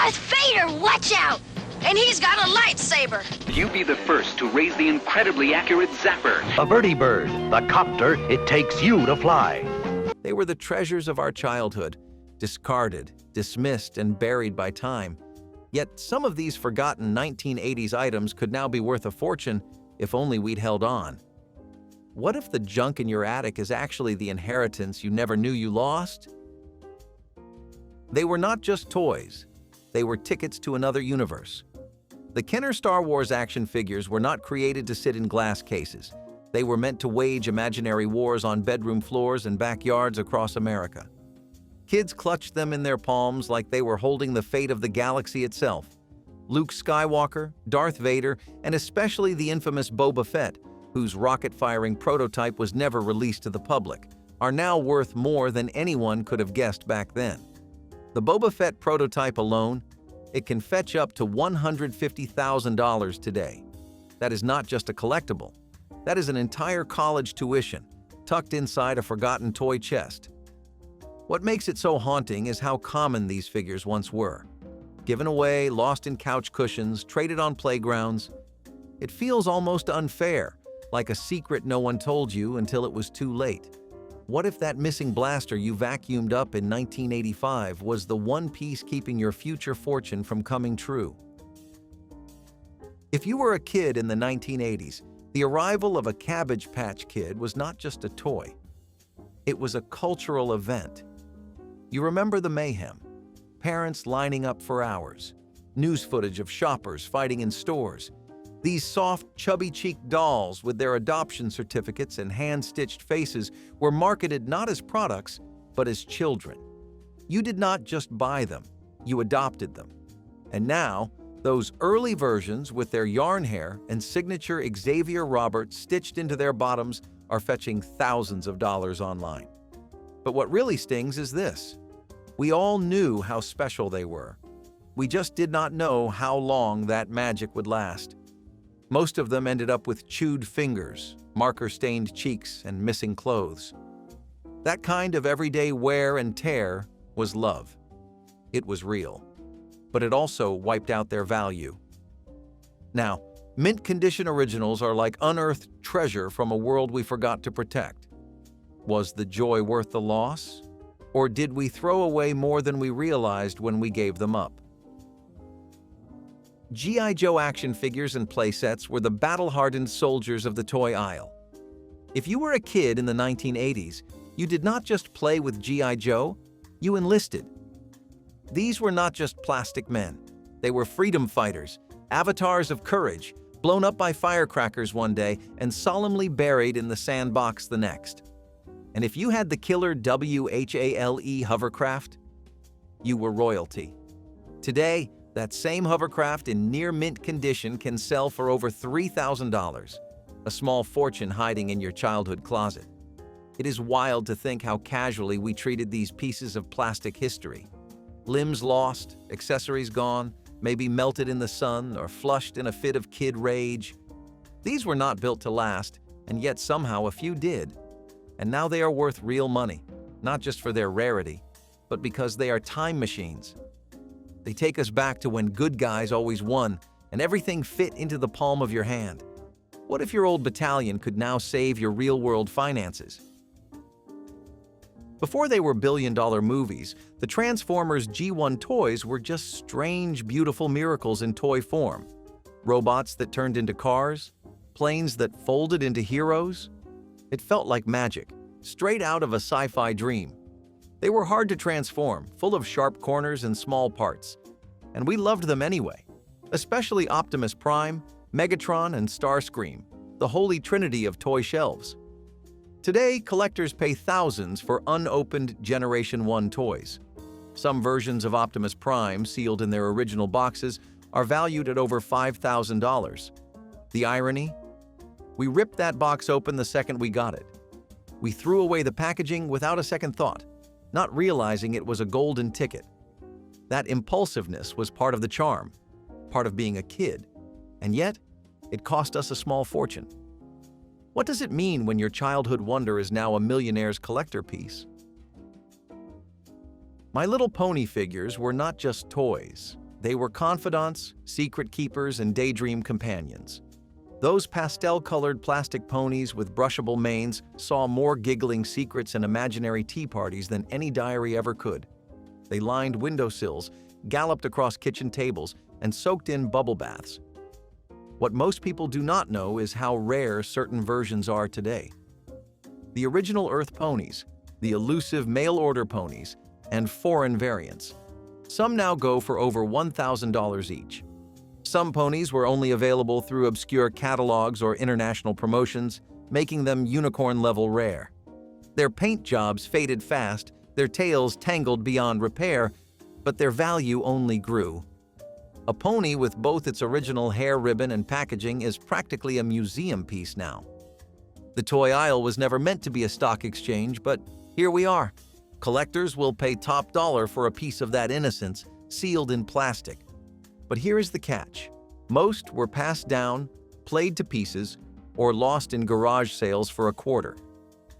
Darth Vader, watch out! And he's got a lightsaber. You be the first to raise the incredibly accurate zapper. A Vertibird, the copter it takes you to fly. They were the treasures of our childhood, discarded, dismissed, and buried by time. Yet some of these forgotten 1980s items could now be worth a fortune if only we'd held on. What if the junk in your attic is actually the inheritance you never knew you lost? They were not just toys. They were tickets to another universe. The Kenner Star Wars action figures were not created to sit in glass cases. They were meant to wage imaginary wars on bedroom floors and backyards across America. Kids clutched them in their palms like they were holding the fate of the galaxy itself. Luke Skywalker, Darth Vader, and especially the infamous Boba Fett, whose rocket-firing prototype was never released to the public, are now worth more than anyone could have guessed back then. The Boba Fett prototype alone, it can fetch up to $150,000 today. That is not just a collectible. That is an entire college tuition, tucked inside a forgotten toy chest. What makes it so haunting is how common these figures once were. Given away, lost in couch cushions, traded on playgrounds. It feels almost unfair, like a secret no one told you until it was too late. What if that missing blaster you vacuumed up in 1985 was the one piece keeping your future fortune from coming true? If you were a kid in the 1980s, the arrival of a Cabbage Patch Kid was not just a toy. It was a cultural event. You remember the mayhem, parents lining up for hours, news footage of shoppers fighting in stores, these soft, chubby-cheeked dolls with their adoption certificates and hand-stitched faces were marketed not as products, but as children. You did not just buy them, you adopted them. And now, those early versions with their yarn hair and signature Xavier Roberts stitched into their bottoms are fetching thousands of dollars online. But what really stings is this. We all knew how special they were. We just did not know how long that magic would last. Most of them ended up with chewed fingers, marker-stained cheeks, and missing clothes. That kind of everyday wear and tear was love. It was real, but it also wiped out their value. Now, mint condition originals are like unearthed treasure from a world we forgot to protect. Was the joy worth the loss? Or did we throw away more than we realized when we gave them up? G.I. Joe action figures and playsets were the battle-hardened soldiers of the toy aisle. If you were a kid in the 1980s, you did not just play with G.I. Joe, you enlisted. These were not just plastic men. They were freedom fighters, avatars of courage, blown up by firecrackers one day and solemnly buried in the sandbox the next. And if you had the killer WHALE hovercraft, you were royalty. Today, that same hovercraft in near-mint condition can sell for over $3,000, a small fortune hiding in your childhood closet. It is wild to think how casually we treated these pieces of plastic history. Limbs lost, accessories gone, maybe melted in the sun or flushed in a fit of kid rage. These were not built to last, and yet somehow a few did. And now they are worth real money, not just for their rarity, but because they are time machines. They take us back to when good guys always won and everything fit into the palm of your hand. What if your old battalion could now save your real-world finances? Before they were billion-dollar movies, the Transformers G1 toys were just strange, beautiful miracles in toy form. Robots that turned into cars, planes that folded into heroes. It felt like magic, straight out of a sci-fi dream. They were hard to transform, full of sharp corners and small parts. And we loved them anyway, especially Optimus Prime, Megatron, and Starscream, the holy trinity of toy shelves. Today, collectors pay thousands for unopened Generation 1 toys. Some versions of Optimus Prime, sealed in their original boxes, are valued at over $5,000. The irony? We ripped that box open the second we got it. We threw away the packaging without a second thought, not realizing it was a golden ticket. That impulsiveness was part of the charm, part of being a kid, and yet it cost us a small fortune. What does it mean when your childhood wonder is now a millionaire's collector piece? My Little Pony figures were not just toys. They were confidants, secret keepers, and daydream companions. Those pastel-colored plastic ponies with brushable manes saw more giggling secrets and imaginary tea parties than any diary ever could. They lined windowsills, galloped across kitchen tables, and soaked in bubble baths. What most people do not know is how rare certain versions are today. The original Earth ponies, the elusive mail-order ponies, and foreign variants. Some now go for over $1,000 each. Some ponies were only available through obscure catalogs or international promotions, making them unicorn-level rare. Their paint jobs faded fast, their tails tangled beyond repair, but their value only grew. A pony with both its original hair ribbon and packaging is practically a museum piece now. The toy aisle was never meant to be a stock exchange, but here we are. Collectors will pay top dollar for a piece of that innocence, sealed in plastic. But here is the catch. Most were passed down, played to pieces, or lost in garage sales for a quarter.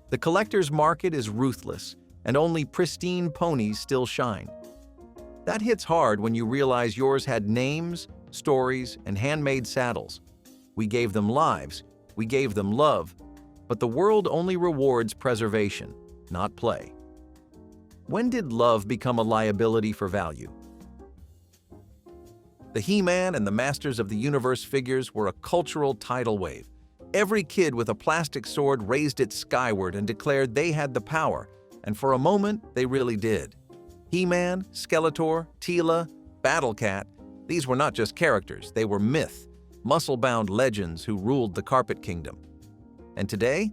The collector's market is ruthless, and only pristine ponies still shine. That hits hard when you realize yours had names, stories, and handmade saddles. We gave them lives, we gave them love, but the world only rewards preservation, not play. When did love become a liability for value? The He-Man and the Masters of the Universe figures were a cultural tidal wave. Every kid with a plastic sword raised it skyward and declared they had the power, and for a moment, they really did. He-Man, Skeletor, Teela, Battle Cat, these were not just characters, they were myth, muscle-bound legends who ruled the Carpet Kingdom. And today,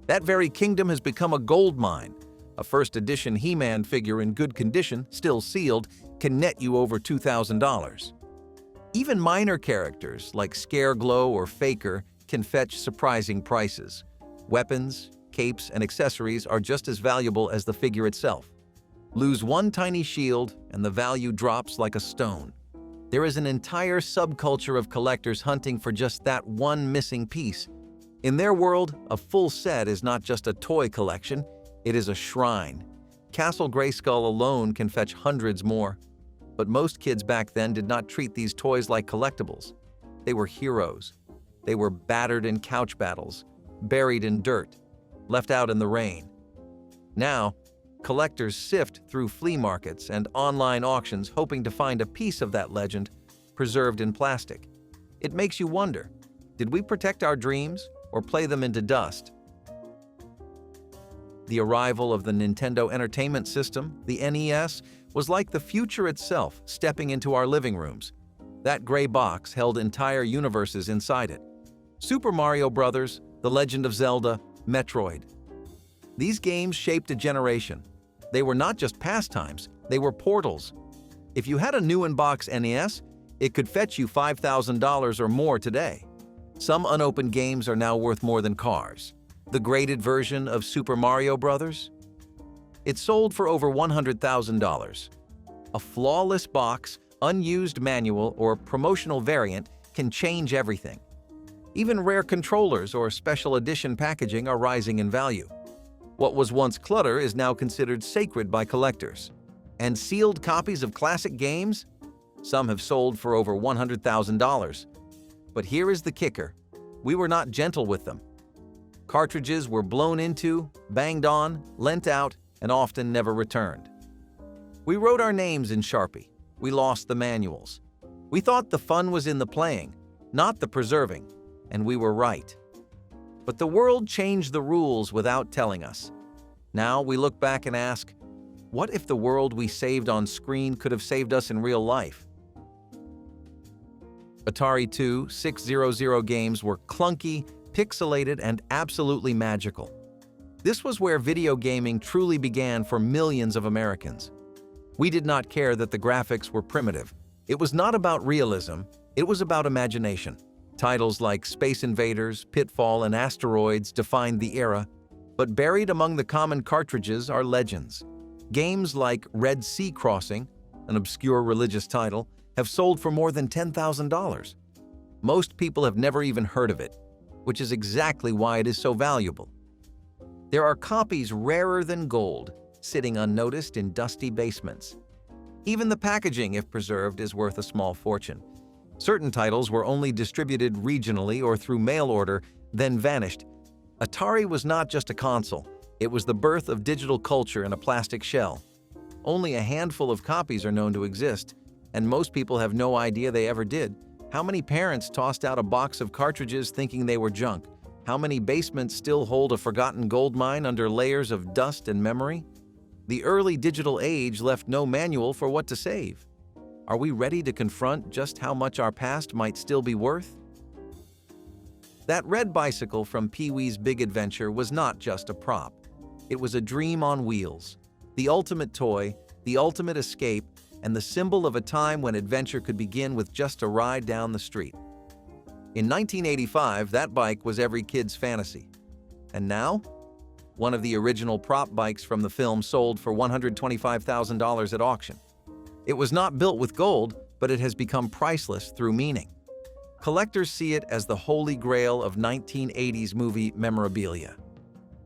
that very kingdom has become a gold mine. A first edition He-Man figure in good condition, still sealed, can net you over $2,000. Even minor characters like Scareglow or Faker can fetch surprising prices. Weapons, capes, and accessories are just as valuable as the figure itself. Lose one tiny shield and the value drops like a stone. There is an entire subculture of collectors hunting for just that one missing piece. In their world, a full set is not just a toy collection, it is a shrine. Castle Grayskull alone can fetch hundreds more. But most kids back then did not treat these toys like collectibles. They were heroes. They were battered in couch battles, buried in dirt, left out in the rain. Now, collectors sift through flea markets and online auctions hoping to find a piece of that legend preserved in plastic. It makes you wonder, did we protect our dreams or play them into dust? The arrival of the Nintendo Entertainment System, the NES, was like the future itself stepping into our living rooms. That gray box held entire universes inside it. Super Mario Bros., The Legend of Zelda, Metroid. These games shaped a generation. They were not just pastimes, they were portals. If you had a new in-box NES, it could fetch you $5,000 or more today. Some unopened games are now worth more than cars. The graded version of Super Mario Bros.? It sold for over $100,000. A flawless box, unused manual, or promotional variant can change everything. Even rare controllers or special edition packaging are rising in value. What was once clutter is now considered sacred by collectors. And sealed copies of classic games? Some have sold for over $100,000. But here is the kicker. We were not gentle with them. Cartridges were blown into, banged on, lent out, and often never returned. We wrote our names in Sharpie. We lost the manuals. We thought the fun was in the playing, not the preserving, and we were right. But the world changed the rules without telling us. Now we look back and ask, what if the world we saved on screen could have saved us in real life? Atari 2600 games were clunky, pixelated, and absolutely magical. This was where video gaming truly began for millions of Americans. We did not care that the graphics were primitive. It was not about realism, it was about imagination. Titles like Space Invaders, Pitfall, and Asteroids defined the era, but buried among the common cartridges are legends. Games like Red Sea Crossing, an obscure religious title, have sold for more than $10,000. Most people have never even heard of it, which is exactly why it is so valuable. There are copies rarer than gold, sitting unnoticed in dusty basements. Even the packaging, if preserved, is worth a small fortune. Certain titles were only distributed regionally or through mail order, then vanished. Atari was not just a console, it was the birth of digital culture in a plastic shell. Only a handful of copies are known to exist, and most people have no idea they ever did. How many parents tossed out a box of cartridges thinking they were junk? How many basements still hold a forgotten gold mine under layers of dust and memory? The early digital age left no manual for what to save. Are we ready to confront just how much our past might still be worth? That red bicycle from Pee-wee's Big Adventure was not just a prop. It was a dream on wheels, the ultimate toy, the ultimate escape, and the symbol of a time when adventure could begin with just a ride down the street. In 1985, that bike was every kid's fantasy. And now? One of the original prop bikes from the film sold for $125,000 at auction. It was not built with gold, but it has become priceless through meaning. Collectors see it as the holy grail of 1980s movie memorabilia.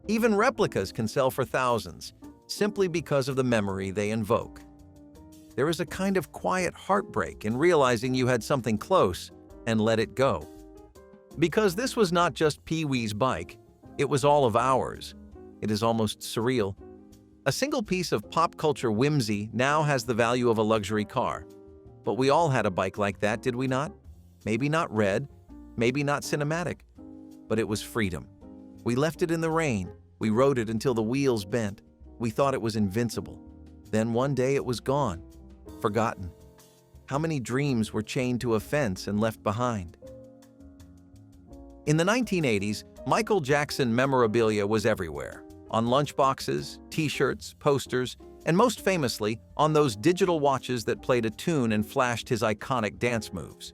Even replicas can sell for thousands, simply because of the memory they invoke. There is a kind of quiet heartbreak in realizing you had something close and let it go. Because this was not just Pee-wee's bike, it was all of ours. It is almost surreal. A single piece of pop culture whimsy now has the value of a luxury car. But we all had a bike like that, did we not? Maybe not red, maybe not cinematic, but it was freedom. We left it in the rain. We rode it until the wheels bent. We thought it was invincible. Then one day it was gone, forgotten. How many dreams were chained to a fence and left behind? In the 1980s, Michael Jackson memorabilia was everywhere. On lunchboxes, t-shirts, posters, and most famously, on those digital watches that played a tune and flashed his iconic dance moves.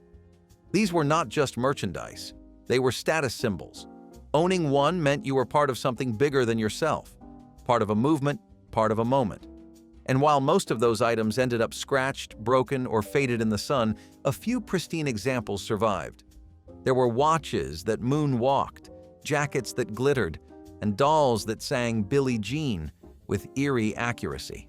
These were not just merchandise. They were status symbols. Owning one meant you were part of something bigger than yourself, part of a movement, part of a moment. And while most of those items ended up scratched, broken, or faded in the sun, a few pristine examples survived. There were watches that moonwalked, jackets that glittered, and dolls that sang Billie Jean with eerie accuracy.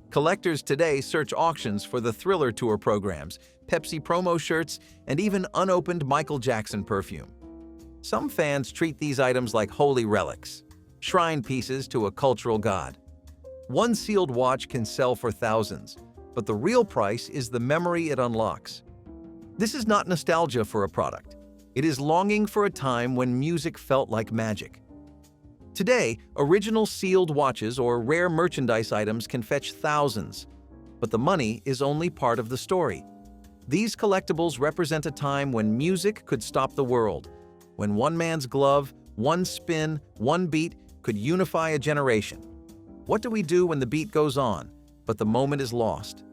Collectors today search auctions for the Thriller Tour programs, Pepsi promo shirts, and even unopened Michael Jackson perfume. Some fans treat these items like holy relics, shrine pieces to a cultural god. One sealed watch can sell for thousands, but the real price is the memory it unlocks. This is not nostalgia for a product. It is longing for a time when music felt like magic. Today, original sealed watches or rare merchandise items can fetch thousands, but the money is only part of the story. These collectibles represent a time when music could stop the world, when one man's glove, one spin, one beat could unify a generation. What do we do when the beat goes on, but the moment is lost?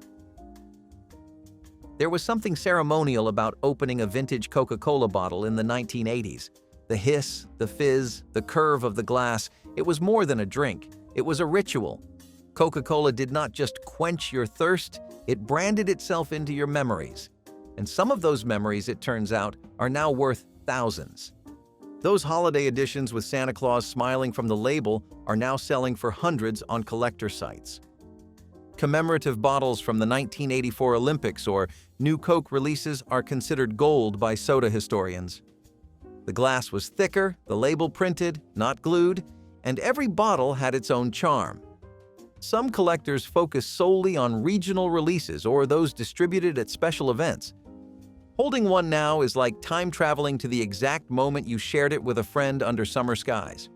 There was something ceremonial about opening a vintage Coca-Cola bottle in the 1980s. The hiss, the fizz, the curve of the glass, it was more than a drink. It was a ritual. Coca-Cola did not just quench your thirst, it branded itself into your memories. And some of those memories, it turns out, are now worth thousands. Those holiday editions with Santa Claus smiling from the label are now selling for hundreds on collector sites. Commemorative bottles from the 1984 Olympics or new Coke releases are considered gold by soda historians. The glass was thicker, the label printed, not glued, and every bottle had its own charm. Some collectors focus solely on regional releases or those distributed at special events. Holding one now is like time traveling to the exact moment you shared it with a friend under summer skies.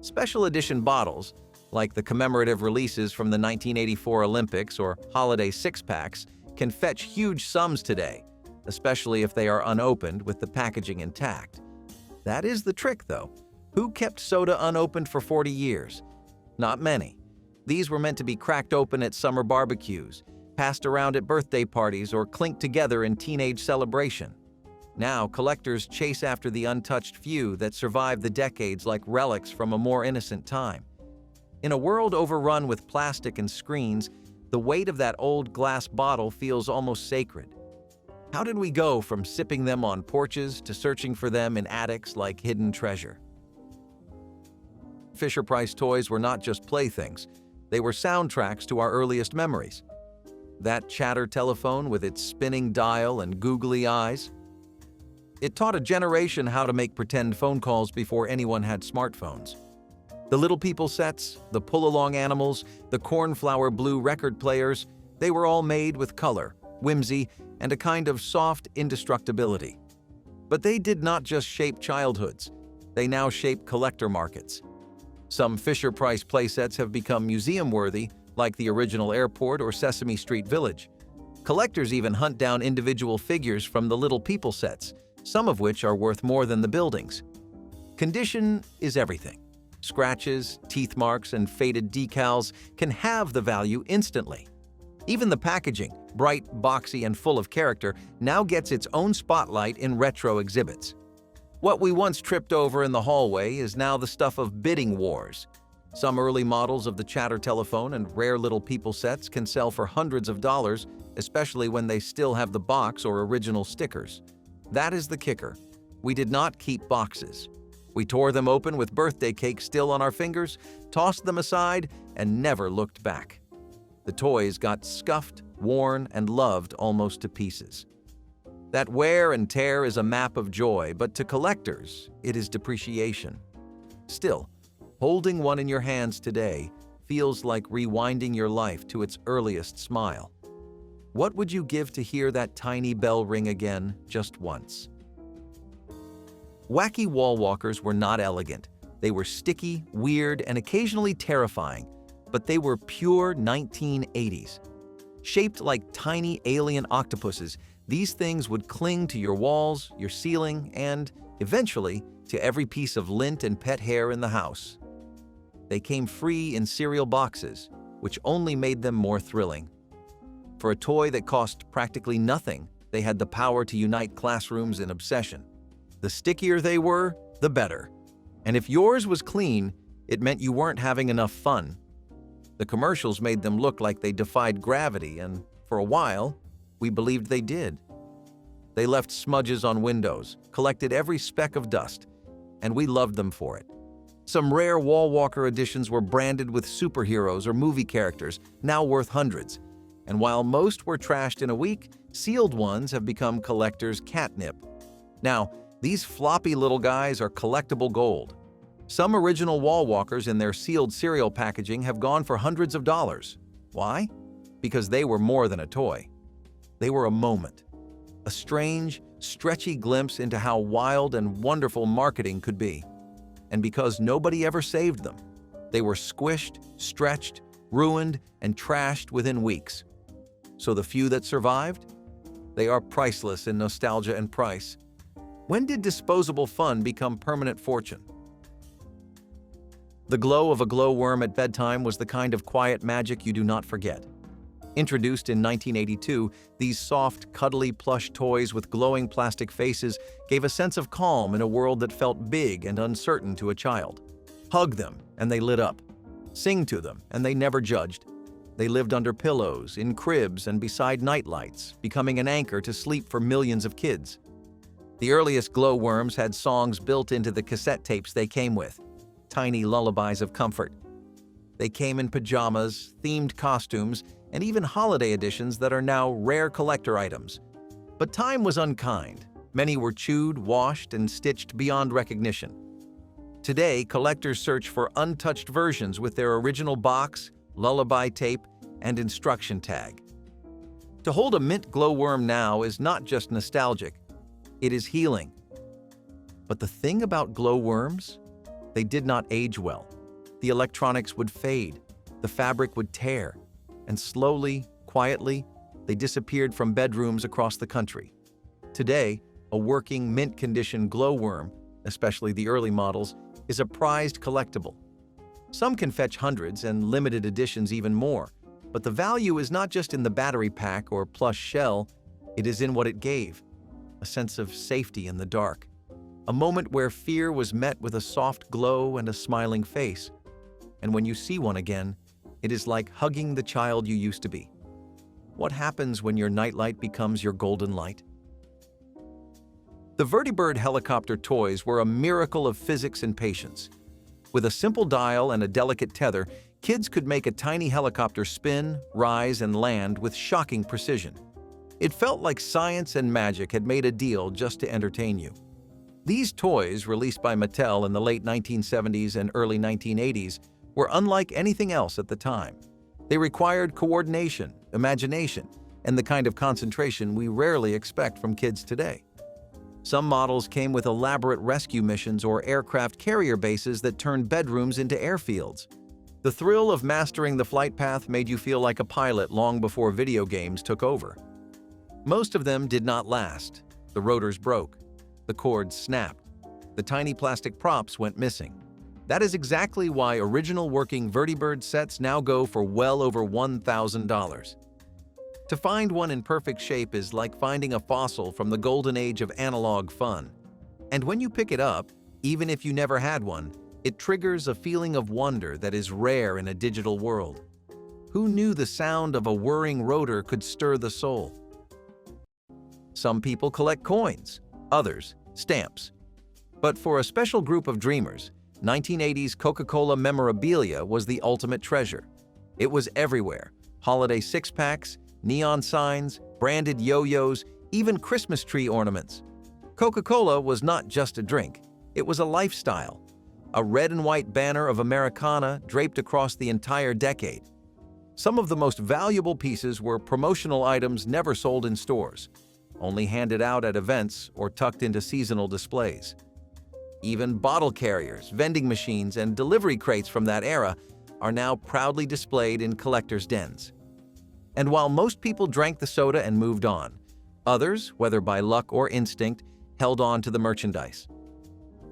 Special edition bottles, like the commemorative releases from the 1984 Olympics or holiday six-packs, can fetch huge sums today, especially if they are unopened with the packaging intact. That is the trick, though. Who kept soda unopened for 40 years? Not many. These were meant to be cracked open at summer barbecues, passed around at birthday parties, or clinked together in teenage celebration. Now, collectors chase after the untouched few that survived the decades like relics from a more innocent time. In a world overrun with plastic and screens, the weight of that old glass bottle feels almost sacred. How did we go from sipping them on porches to searching for them in attics like hidden treasure? Fisher-Price toys were not just playthings, they were soundtracks to our earliest memories. That chatter telephone with its spinning dial and googly eyes. It taught a generation how to make pretend phone calls before anyone had smartphones. The Little People sets, the pull-along animals, the cornflower blue record players, they were all made with color, whimsy, and a kind of soft indestructibility. But they did not just shape childhoods. They now shape collector markets. Some Fisher-Price playsets have become museum-worthy, like the original airport or Sesame Street Village. Collectors even hunt down individual figures from the Little People sets, some of which are worth more than the buildings. Condition is everything. Scratches, teeth marks, and faded decals can have the value instantly. Even the packaging, bright, boxy, and full of character, now gets its own spotlight in retro exhibits. What we once tripped over in the hallway is now the stuff of bidding wars. Some early models of the chatter telephone and rare Little People sets can sell for hundreds of dollars, especially when they still have the box or original stickers. That is the kicker. We did not keep boxes. We tore them open with birthday cake still on our fingers, tossed them aside, and never looked back. The toys got scuffed, worn, and loved almost to pieces. That wear and tear is a map of joy, but to collectors, it is depreciation. Still, holding one in your hands today feels like rewinding your life to its earliest smile. What would you give to hear that tiny bell ring again, just once? Wacky Wall Walkers were not elegant. They were sticky, weird, and occasionally terrifying, but they were pure 1980s. Shaped like tiny alien octopuses, these things would cling to your walls, your ceiling, and, eventually, to every piece of lint and pet hair in the house. They came free in cereal boxes, which only made them more thrilling. For a toy that cost practically nothing, they had the power to unite classrooms in obsession. The stickier they were, the better. And if yours was clean, it meant you weren't having enough fun. The commercials made them look like they defied gravity, and for a while, we believed they did. They left smudges on windows, collected every speck of dust, and we loved them for it. Some rare Wall Walker editions were branded with superheroes or movie characters, now worth hundreds. And while most were trashed in a week, sealed ones have become collectors' catnip. Now, these floppy little guys are collectible gold. Some original Wall Walkers in their sealed cereal packaging have gone for hundreds of dollars. Why? Because they were more than a toy. They were a moment. A strange, stretchy glimpse into how wild and wonderful marketing could be. And because nobody ever saved them, they were squished, stretched, ruined, and trashed within weeks. So the few that survived? They are priceless in nostalgia and price. When did disposable fun become permanent fortune? The glow of a glowworm at bedtime was the kind of quiet magic you do not forget. Introduced in 1982, these soft, cuddly plush toys with glowing plastic faces gave a sense of calm in a world that felt big and uncertain to a child. Hug them, and they lit up. Sing to them, and they never judged. They lived under pillows, in cribs, and beside nightlights, becoming an anchor to sleep for millions of kids. The earliest glowworms had songs built into the cassette tapes they came with, tiny lullabies of comfort. They came in pajamas, themed costumes, and even holiday editions that are now rare collector items. But time was unkind. Many were chewed, washed, and stitched beyond recognition. Today, collectors search for untouched versions with their original box, lullaby tape, and instruction tag. To hold a mint glowworm now is not just nostalgic, it is healing. But the thing about glowworms? They did not age well. The electronics would fade, the fabric would tear, and slowly, quietly, they disappeared from bedrooms across the country. Today, a working, mint-condition glowworm, especially the early models, is a prized collectible. Some can fetch hundreds and limited editions even more, but the value is not just in the battery pack or plush shell, it is in what it gave, a sense of safety in the dark, a moment where fear was met with a soft glow and a smiling face. And when you see one again, it is like hugging the child you used to be. What happens when your nightlight becomes your golden light? The Vertibird helicopter toys were a miracle of physics and patience. With a simple dial and a delicate tether, Kids could make a tiny helicopter spin, rise, and land with shocking precision. It felt like science and magic had made a deal just to entertain you. These toys, released by Mattel in the late 1970s and early 1980s, were unlike anything else at the time. They required coordination, imagination, and the kind of concentration we rarely expect from kids today. Some models came with elaborate rescue missions or aircraft carrier bases that turned bedrooms into airfields. The thrill of mastering the flight path made you feel like a pilot long before video games took over. Most of them did not last. The rotors broke. The cords snapped. The tiny plastic props went missing. That is exactly why original working Vertibird sets now go for well over $1,000. To find one in perfect shape is like finding a fossil from the golden age of analog fun. And when you pick it up, even if you never had one, it triggers a feeling of wonder that is rare in a digital world. Who knew the sound of a whirring rotor could stir the soul? Some people collect coins, others stamps. But for a special group of dreamers, 1980s Coca-Cola memorabilia was the ultimate treasure. It was everywhere: holiday six-packs, neon signs, branded yo-yos, even Christmas tree ornaments. Coca-Cola was not just a drink, it was a lifestyle. A red and white banner of Americana draped across the entire decade. Some of the most valuable pieces were promotional items never sold in stores, only handed out at events or tucked into seasonal displays. Even bottle carriers, vending machines, and delivery crates from that era are now proudly displayed in collectors' dens. And while most people drank the soda and moved on, others, whether by luck or instinct, held on to the merchandise.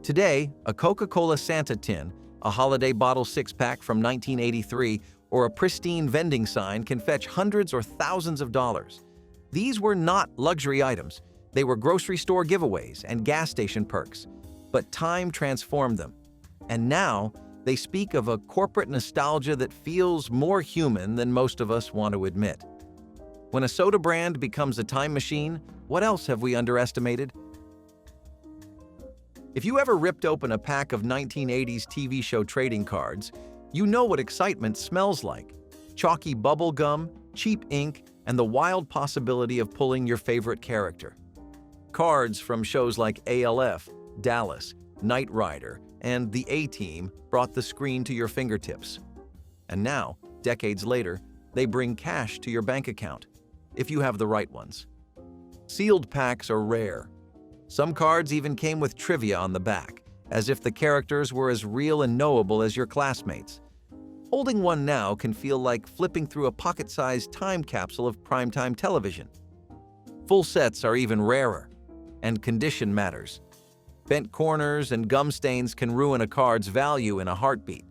Today, a Coca-Cola Santa tin, a holiday bottle six-pack from 1983, or a pristine vending sign can fetch hundreds or thousands of dollars. These were not luxury items. They were grocery store giveaways and gas station perks. But time transformed them. And now, they speak of a corporate nostalgia that feels more human than most of us want to admit. When a soda brand becomes a time machine, what else have we underestimated? If you ever ripped open a pack of 1980s TV show trading cards, you know what excitement smells like. Chalky bubble gum, cheap ink, and the wild possibility of pulling your favorite character. Cards from shows like ALF, Dallas, Knight Rider, and the A-Team brought the screen to your fingertips. And now, decades later, they bring cash to your bank account, if you have the right ones. Sealed packs are rare. Some cards even came with trivia on the back, as if the characters were as real and knowable as your classmates. Holding one now can feel like flipping through a pocket-sized time capsule of primetime television. Full sets are even rarer, and condition matters. Bent corners and gum stains can ruin a card's value in a heartbeat.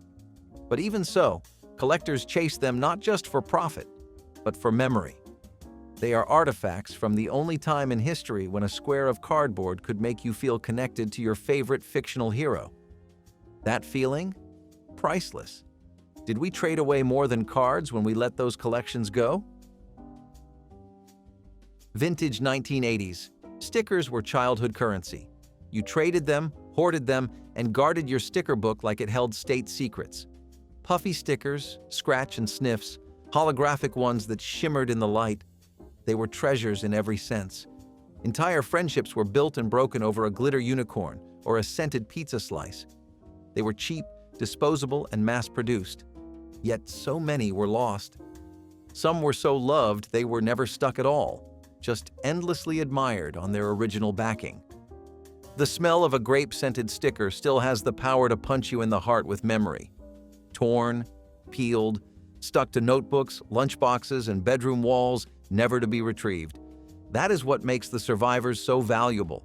But even so, collectors chase them not just for profit, but for memory. They are artifacts from the only time in history when a square of cardboard could make you feel connected to your favorite fictional hero. That feeling? Priceless. Did we trade away more than cards when we let those collections go? Vintage 1980s. Stickers were childhood currency. You traded them, hoarded them, and guarded your sticker book like it held state secrets. Puffy stickers, scratch and sniffs, holographic ones that shimmered in the light. They were treasures in every sense. Entire friendships were built and broken over a glitter unicorn or a scented pizza slice. They were cheap, disposable, and mass-produced. Yet so many were lost. Some were so loved they were never stuck at all, just endlessly admired on their original backing. The smell of a grape-scented sticker still has the power to punch you in the heart with memory. Torn, peeled, stuck to notebooks, lunchboxes, and bedroom walls, never to be retrieved. That is what makes the survivors so valuable.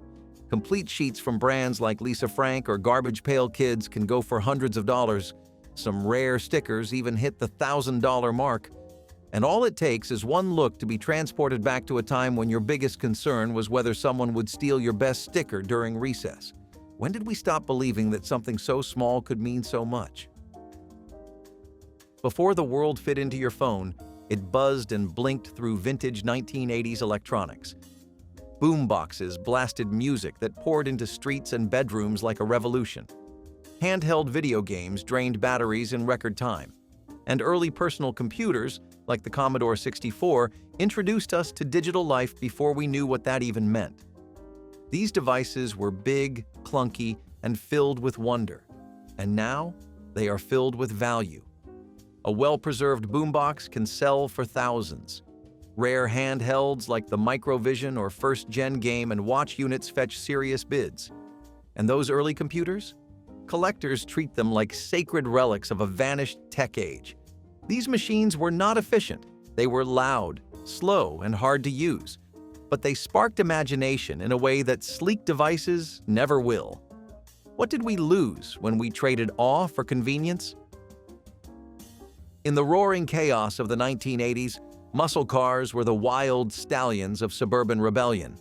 Complete sheets from brands like Lisa Frank or Cabbage Patch Kids can go for hundreds of dollars. Some rare stickers even hit the $1,000 mark. And all it takes is one look to be transported back to a time when your biggest concern was whether someone would steal your best sticker during recess. When did we stop believing that something so small could mean so much? Before the world fit into your phone, it buzzed and blinked through vintage 1980s electronics. Boom boxes blasted music that poured into streets and bedrooms like a revolution. Handheld video games drained batteries in record time. And early personal computers, like the Commodore 64, introduced us to digital life before we knew what that even meant. These devices were big, clunky, and filled with wonder. And now, they are filled with value. A well-preserved boombox can sell for thousands. Rare handhelds like the Microvision or first-gen game and watch units fetch serious bids. And those early computers? Collectors treat them like sacred relics of a vanished tech age. These machines were not efficient. They were loud, slow, and hard to use. But they sparked imagination in a way that sleek devices never will. What did we lose when we traded awe for convenience? In the roaring chaos of the 1980s, muscle cars were the wild stallions of suburban rebellion,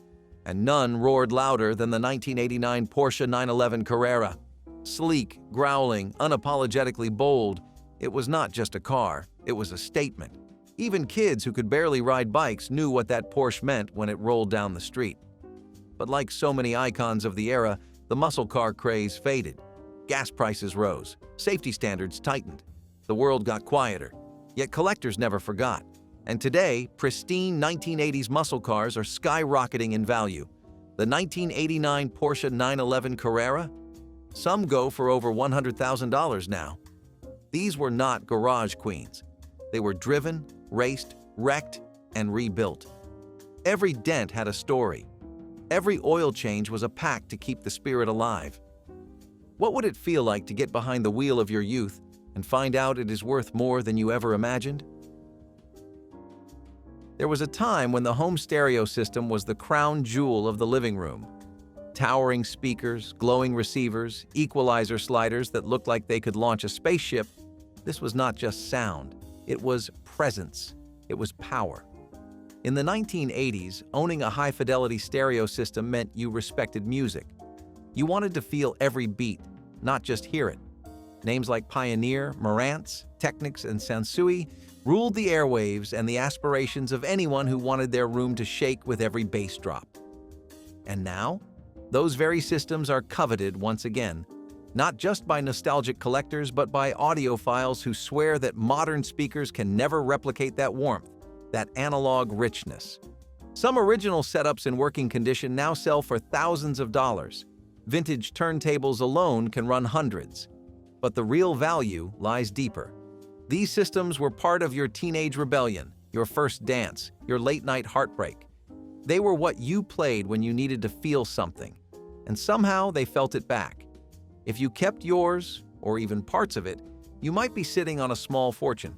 and none roared louder than the 1989 Porsche 911 Carrera. Sleek, growling, unapologetically bold, it was not just a car, it was a statement. Even kids who could barely ride bikes knew what that Porsche meant when it rolled down the street. But like so many icons of the era, the muscle car craze faded. Gas prices rose, safety standards tightened. The world got quieter, yet collectors never forgot. And today, pristine 1980s muscle cars are skyrocketing in value. The 1989 Porsche 911 Carrera? Some go for over $100,000 now. These were not garage queens. They were driven, raced, wrecked, and rebuilt. Every dent had a story. Every oil change was a pack to keep the spirit alive. What would it feel like to get behind the wheel of your youth and find out it is worth more than you ever imagined? There was a time when the home stereo system was the crown jewel of the living room. Towering speakers, glowing receivers, equalizer sliders that looked like they could launch a spaceship. This was not just sound, it was presence, it was power. In the 1980s, owning a high-fidelity stereo system meant you respected music. You wanted to feel every beat, not just hear it. Names like Pioneer, Marantz, Technics, and Sansui ruled the airwaves and the aspirations of anyone who wanted their room to shake with every bass drop. And now, those very systems are coveted once again, not just by nostalgic collectors, but by audiophiles who swear that modern speakers can never replicate that warmth, that analog richness. Some original setups in working condition now sell for thousands of dollars. Vintage turntables alone can run hundreds. But the real value lies deeper. These systems were part of your teenage rebellion, your first dance, your late-night heartbreak. They were what you played when you needed to feel something, and somehow they felt it back. If you kept yours, or even parts of it, you might be sitting on a small fortune.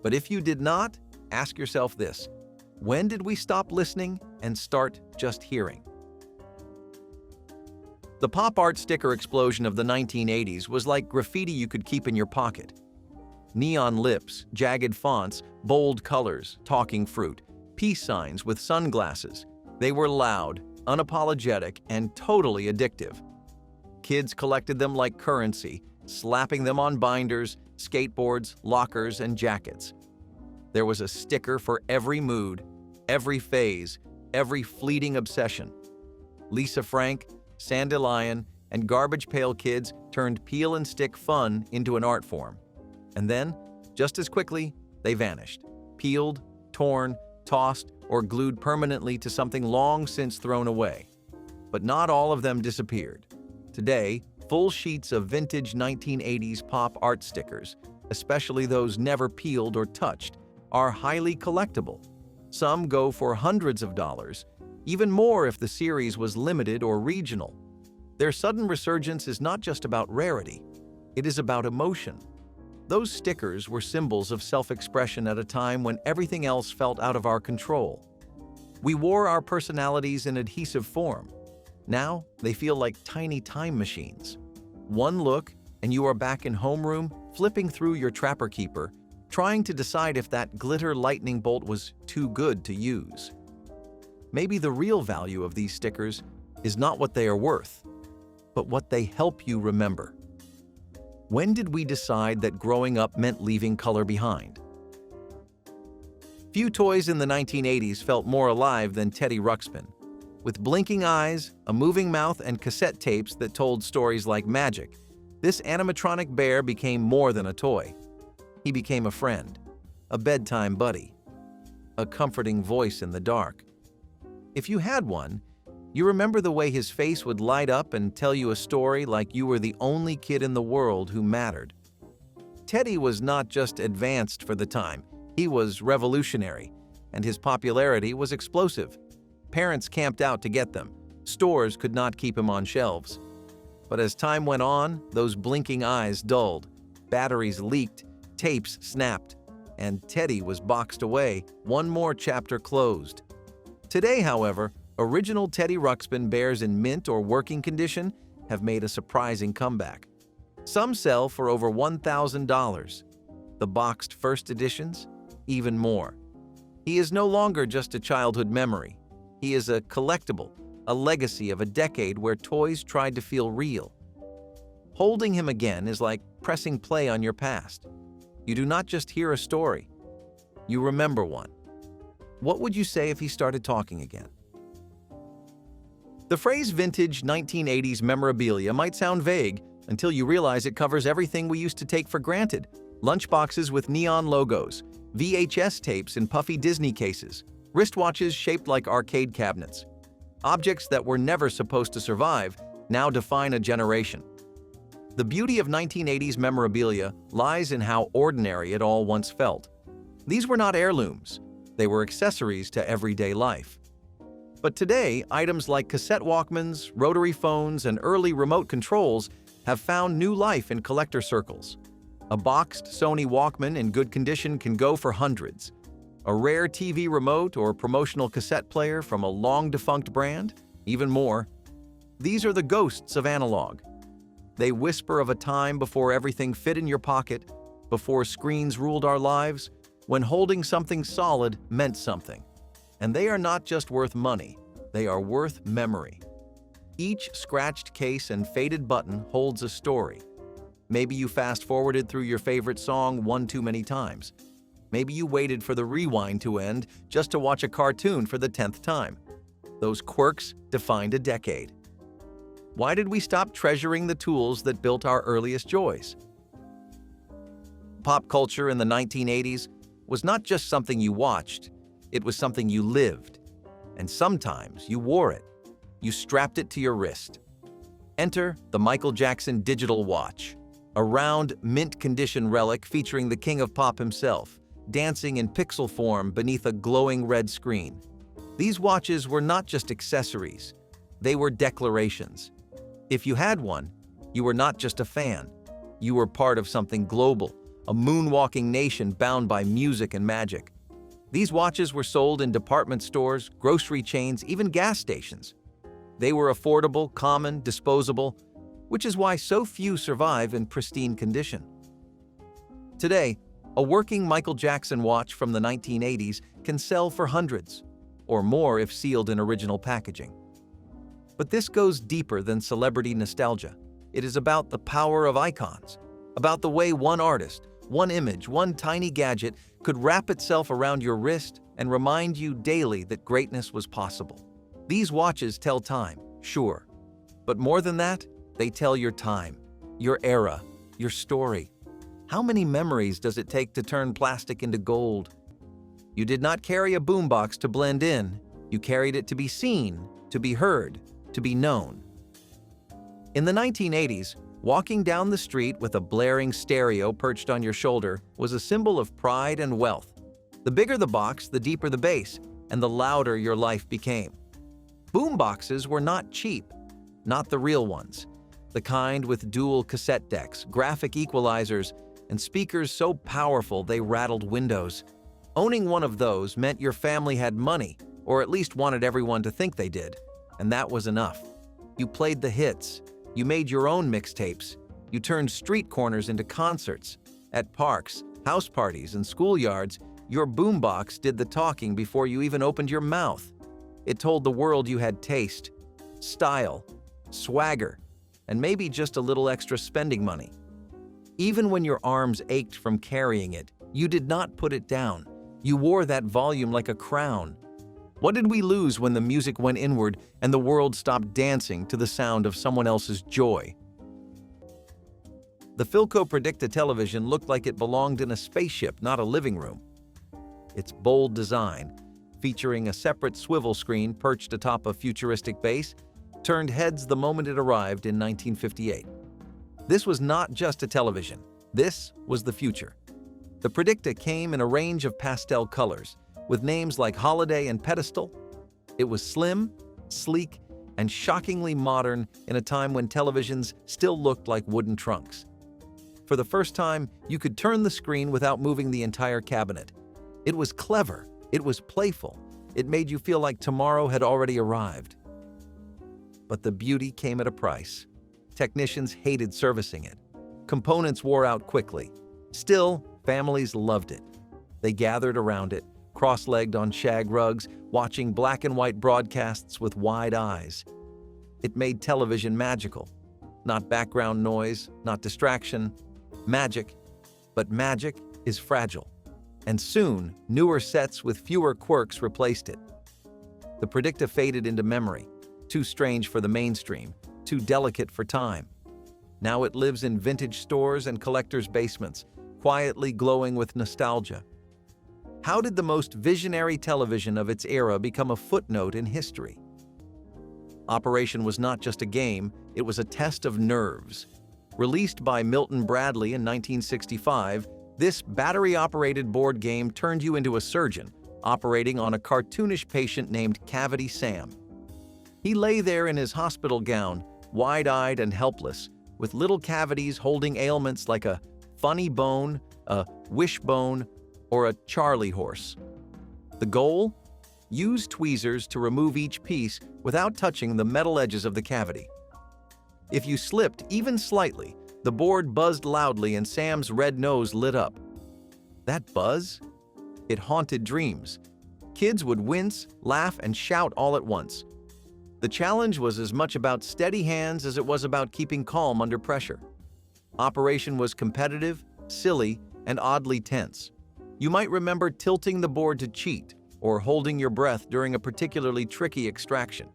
But if you did not, ask yourself this: when did we stop listening and start just hearing? The pop art sticker explosion of the 1980s was like graffiti you could keep in your pocket. Neon lips, jagged fonts, bold colors, talking fruit, peace signs with sunglasses. They were loud, unapologetic, and totally addictive. Kids collected them like currency, slapping them on binders, skateboards, lockers, and jackets. There was a sticker for every mood, every phase, every fleeting obsession. Lisa Frank, Sandalion, and Garbage Pail Kids turned peel and stick fun into an art form. And then, just as quickly, they vanished, peeled, torn, tossed, or glued permanently to something long since thrown away. But not all of them disappeared. Today, full sheets of vintage 1980s pop art stickers, especially those never peeled or touched, are highly collectible. Some go for hundreds of dollars, even more if the series was limited or regional. Their sudden resurgence is not just about rarity, it is about emotion. Those stickers were symbols of self-expression at a time when everything else felt out of our control. We wore our personalities in adhesive form. Now, they feel like tiny time machines. One look, and you are back in homeroom, flipping through your Trapper Keeper, trying to decide if that glitter lightning bolt was too good to use. Maybe the real value of these stickers is not what they are worth, but what they help you remember. When did we decide that growing up meant leaving color behind? Few toys in the 1980s felt more alive than Teddy Ruxpin. With blinking eyes, a moving mouth, and cassette tapes that told stories like magic, this animatronic bear became more than a toy. He became a friend, a bedtime buddy, a comforting voice in the dark. If you had one, you remember the way his face would light up and tell you a story like you were the only kid in the world who mattered. Teddy was not just advanced for the time, he was revolutionary, and his popularity was explosive. Parents camped out to get them. Stores could not keep him on shelves. But as time went on, those blinking eyes dulled, batteries leaked, tapes snapped, and Teddy was boxed away, one more chapter closed. Today, however, original Teddy Ruxpin bears in mint or working condition have made a surprising comeback. Some sell for over $1,000. The boxed first editions, even more. He is no longer just a childhood memory. He is a collectible, a legacy of a decade where toys tried to feel real. Holding him again is like pressing play on your past. You do not just hear a story, you remember one. What would you say if he started talking again? The phrase vintage 1980s memorabilia might sound vague until you realize it covers everything we used to take for granted. Lunchboxes with neon logos, VHS tapes in puffy Disney cases, wristwatches shaped like arcade cabinets. Objects that were never supposed to survive now define a generation. The beauty of 1980s memorabilia lies in how ordinary it all once felt. These were not heirlooms. They were accessories to everyday life. But today, items like cassette Walkmans, rotary phones, and early remote controls have found new life in collector circles. A boxed Sony Walkman in good condition can go for hundreds. A rare TV remote or promotional cassette player from a long-defunct brand? Even more. These are the ghosts of analog. They whisper of a time before everything fit in your pocket, before screens ruled our lives, when holding something solid meant something. And they are not just worth money, they are worth memory. Each scratched case and faded button holds a story. Maybe you fast-forwarded through your favorite song one too many times. Maybe you waited for the rewind to end just to watch a cartoon for the 10th time. Those quirks defined a decade. Why did we stop treasuring the tools that built our earliest joys? Pop culture in the 1980s was not just something you watched, it was something you lived. And sometimes you wore it. You strapped it to your wrist. Enter the Michael Jackson digital watch, a round, mint-condition relic featuring the king of pop himself, dancing in pixel form beneath a glowing red screen. These watches were not just accessories, they were declarations. If you had one, you were not just a fan. You were part of something global, a moonwalking nation bound by music and magic. These watches were sold in department stores, grocery chains, even gas stations. They were affordable, common, disposable, which is why so few survive in pristine condition. Today, a working Michael Jackson watch from the 1980s can sell for hundreds, or more if sealed in original packaging. But this goes deeper than celebrity nostalgia. It is about the power of icons, about the way one artist, one image, one tiny gadget could wrap itself around your wrist and remind you daily that greatness was possible. These watches tell time, sure, but more than that, they tell your time, your era, your story. How many memories does it take to turn plastic into gold? You did not carry a boombox to blend in, you carried it to be seen, to be heard, to be known. In the 1980s, walking down the street with a blaring stereo perched on your shoulder was a symbol of pride and wealth. The bigger the box, the deeper the bass, and the louder your life became. Boomboxes were not cheap, not the real ones. The kind with dual cassette decks, graphic equalizers, and speakers so powerful they rattled windows. Owning one of those meant your family had money, or at least wanted everyone to think they did. And that was enough. You played the hits. You made your own mixtapes. You turned street corners into concerts. At parks, house parties, and schoolyards, your boombox did the talking before you even opened your mouth. It told the world you had taste, style, swagger, and maybe just a little extra spending money. Even when your arms ached from carrying it, you did not put it down. You wore that volume like a crown. What did we lose when the music went inward and the world stopped dancing to the sound of someone else's joy? The Philco Predicta television looked like it belonged in a spaceship, not a living room. Its bold design, featuring a separate swivel screen perched atop a futuristic base, turned heads the moment it arrived in 1958. This was not just a television. This was the future. The Predicta came in a range of pastel colors, with names like Holiday and Pedestal. It was slim, sleek, and shockingly modern in a time when televisions still looked like wooden trunks. For the first time, you could turn the screen without moving the entire cabinet. It was clever. It was playful. It made you feel like tomorrow had already arrived. But the beauty came at a price. Technicians hated servicing it. Components wore out quickly. Still, families loved it. They gathered around it, cross-legged on shag rugs, watching black and white broadcasts with wide eyes. It made television magical. Not background noise, not distraction. Magic. But magic is fragile. And soon, newer sets with fewer quirks replaced it. The Predicta faded into memory, too strange for the mainstream, too delicate for time. Now it lives in vintage stores and collectors' basements, quietly glowing with nostalgia. How did the most visionary television of its era become a footnote in history? Operation was not just a game, it was a test of nerves. Released by Milton Bradley in 1965, this battery-operated board game turned you into a surgeon, operating on a cartoonish patient named Cavity Sam. He lay there in his hospital gown, wide-eyed and helpless, with little cavities holding ailments like a funny bone, a wishbone, or a Charlie horse. The goal? Use tweezers to remove each piece without touching the metal edges of the cavity. If you slipped even slightly, the board buzzed loudly and Sam's red nose lit up. That buzz? It haunted dreams. Kids would wince, laugh, and shout all at once. The challenge was as much about steady hands as it was about keeping calm under pressure. Operation was competitive, silly, and oddly tense. You might remember tilting the board to cheat or holding your breath during a particularly tricky extraction.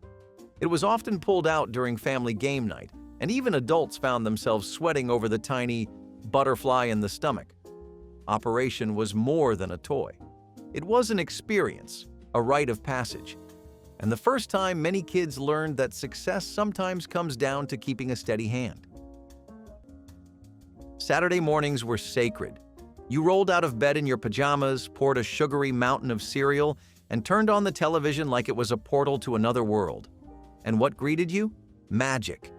It was often pulled out during family game night, and even adults found themselves sweating over the tiny butterfly in the stomach. Operation was more than a toy. It was an experience, a rite of passage, and the first time many kids learned that success sometimes comes down to keeping a steady hand. Saturday mornings were sacred. You rolled out of bed in your pajamas, poured a sugary mountain of cereal, and turned on the television like it was a portal to another world. And what greeted you? Magic.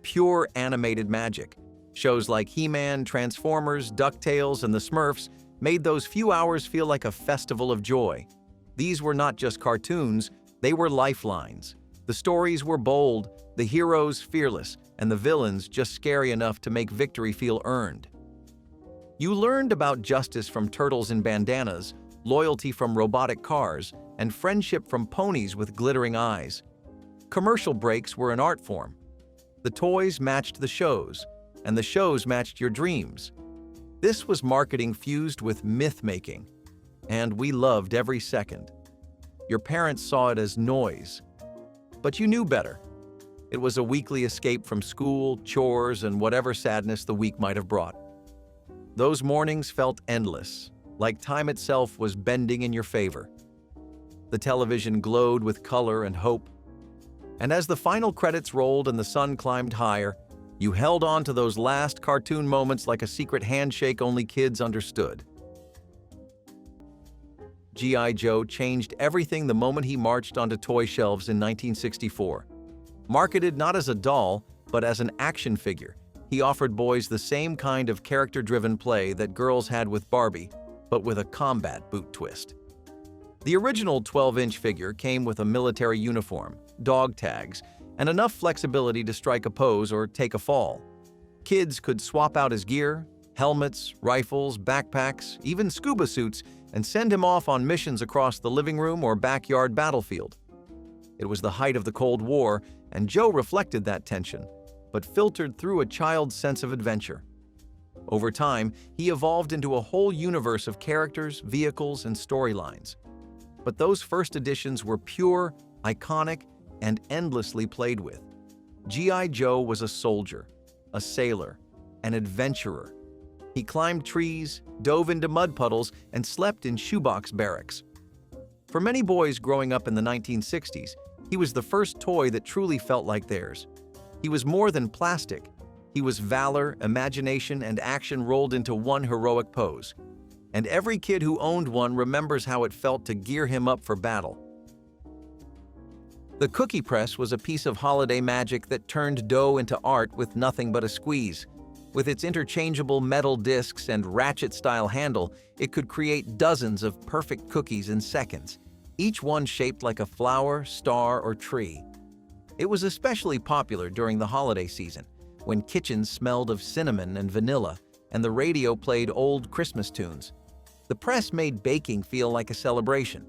Pure animated magic. Shows like He-Man, Transformers, DuckTales, and the Smurfs made those few hours feel like a festival of joy. These were not just cartoons, they were lifelines. The stories were bold, the heroes fearless, and the villains just scary enough to make victory feel earned. You learned about justice from turtles in bandanas, loyalty from robotic cars, and friendship from ponies with glittering eyes. Commercial breaks were an art form. The toys matched the shows, and the shows matched your dreams. This was marketing fused with myth-making, and we loved every second. Your parents saw it as noise, but you knew better. It was a weekly escape from school, chores, and whatever sadness the week might have brought. Those mornings felt endless, like time itself was bending in your favor. The television glowed with color and hope. And as the final credits rolled and the sun climbed higher, you held on to those last cartoon moments like a secret handshake only kids understood. G.I. Joe changed everything the moment he marched onto toy shelves in 1964. Marketed not as a doll, but as an action figure, he offered boys the same kind of character-driven play that girls had with Barbie, but with a combat boot twist. The original 12-inch figure came with a military uniform, dog tags, and enough flexibility to strike a pose or take a fall. Kids could swap out his gear, helmets, rifles, backpacks, even scuba suits, and send him off on missions across the living room or backyard battlefield. It was the height of the Cold War, and Joe reflected that tension, but filtered through a child's sense of adventure. Over time, he evolved into a whole universe of characters, vehicles, and storylines. But those first editions were pure, iconic, and endlessly played with. G.I. Joe was a soldier, a sailor, an adventurer. He climbed trees, dove into mud puddles, and slept in shoebox barracks. For many boys growing up in the 1960s, he was the first toy that truly felt like theirs. He was more than plastic. He was valor, imagination, and action rolled into one heroic pose. And every kid who owned one remembers how it felt to gear him up for battle. The cookie press was a piece of holiday magic that turned dough into art with nothing but a squeeze. With its interchangeable metal discs and ratchet-style handle, it could create dozens of perfect cookies in seconds, each one shaped like a flower, star, or tree. It was especially popular during the holiday season, when kitchens smelled of cinnamon and vanilla, and the radio played old Christmas tunes. The press made baking feel like a celebration.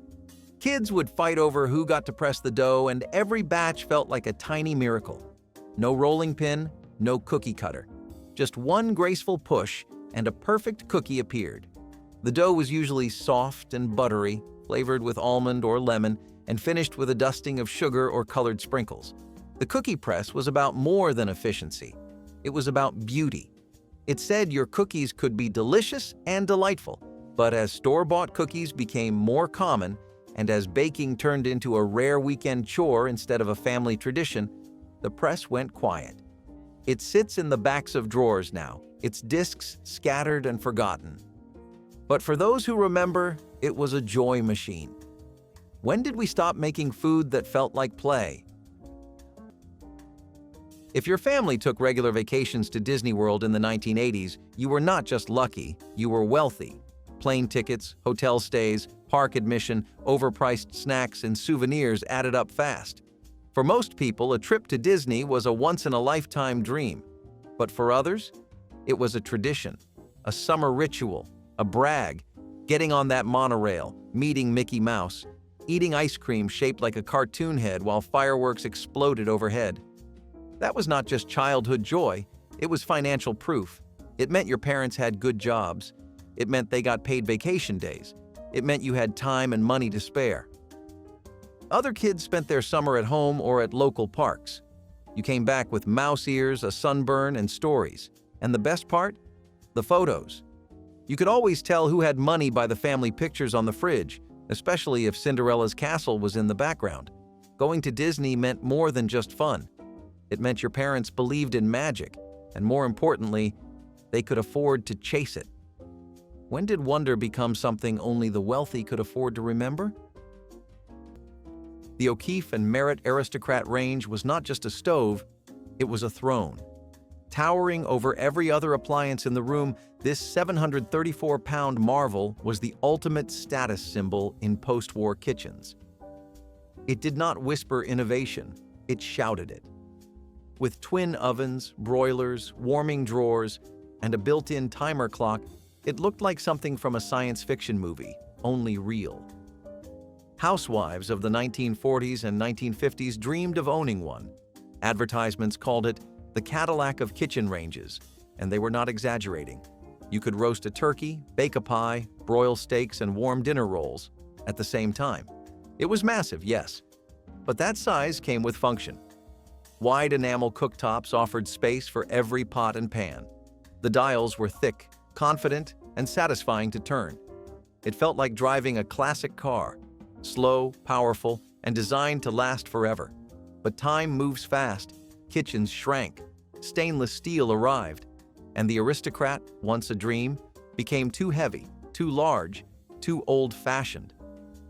Kids would fight over who got to press the dough, and every batch felt like a tiny miracle. No rolling pin, no cookie cutter. Just one graceful push, and a perfect cookie appeared. The dough was usually soft and buttery, flavored with almond or lemon, and finished with a dusting of sugar or colored sprinkles. The cookie press was about more than efficiency. It was about beauty. It said your cookies could be delicious and delightful, but as store-bought cookies became more common, and as baking turned into a rare weekend chore instead of a family tradition, the press went quiet. It sits in the backs of drawers now, its discs scattered and forgotten. But for those who remember, it was a joy machine. When did we stop making food that felt like play? If your family took regular vacations to Disney World in the 1980s, you were not just lucky, you were wealthy. Plane tickets, hotel stays, park admission, overpriced snacks, and souvenirs added up fast. For most people, a trip to Disney was a once-in-a-lifetime dream. But for others, it was a tradition, a summer ritual, a brag, getting on that monorail, meeting Mickey Mouse, eating ice cream shaped like a cartoon head while fireworks exploded overhead. That was not just childhood joy, it was financial proof. It meant your parents had good jobs. It meant they got paid vacation days. It meant you had time and money to spare. Other kids spent their summer at home or at local parks. You came back with mouse ears, a sunburn, and stories. And the best part? The photos. You could always tell who had money by the family pictures on the fridge, especially if Cinderella's castle was in the background. Going to Disney meant more than just fun. It meant your parents believed in magic, and more importantly, they could afford to chase it. When did wonder become something only the wealthy could afford to remember? The O'Keefe and Merritt Aristocrat range was not just a stove, it was a throne. Towering over every other appliance in the room, this 734-pound marvel was the ultimate status symbol in post-war kitchens. It did not whisper innovation, it shouted it. With twin ovens, broilers, warming drawers, and a built-in timer clock, it looked like something from a science fiction movie, only real. Housewives of the 1940s and 1950s dreamed of owning one. Advertisements called it the Cadillac of kitchen ranges, and they were not exaggerating. You could roast a turkey, bake a pie, broil steaks, and warm dinner rolls at the same time. It was massive, yes, but that size came with function. Wide enamel cooktops offered space for every pot and pan. The dials were thick, confident, and satisfying to turn. It felt like driving a classic car, slow, powerful, and designed to last forever. But time moves fast, kitchens shrank, stainless steel arrived, and the Aristocrat, once a dream, became too heavy, too large, too old-fashioned.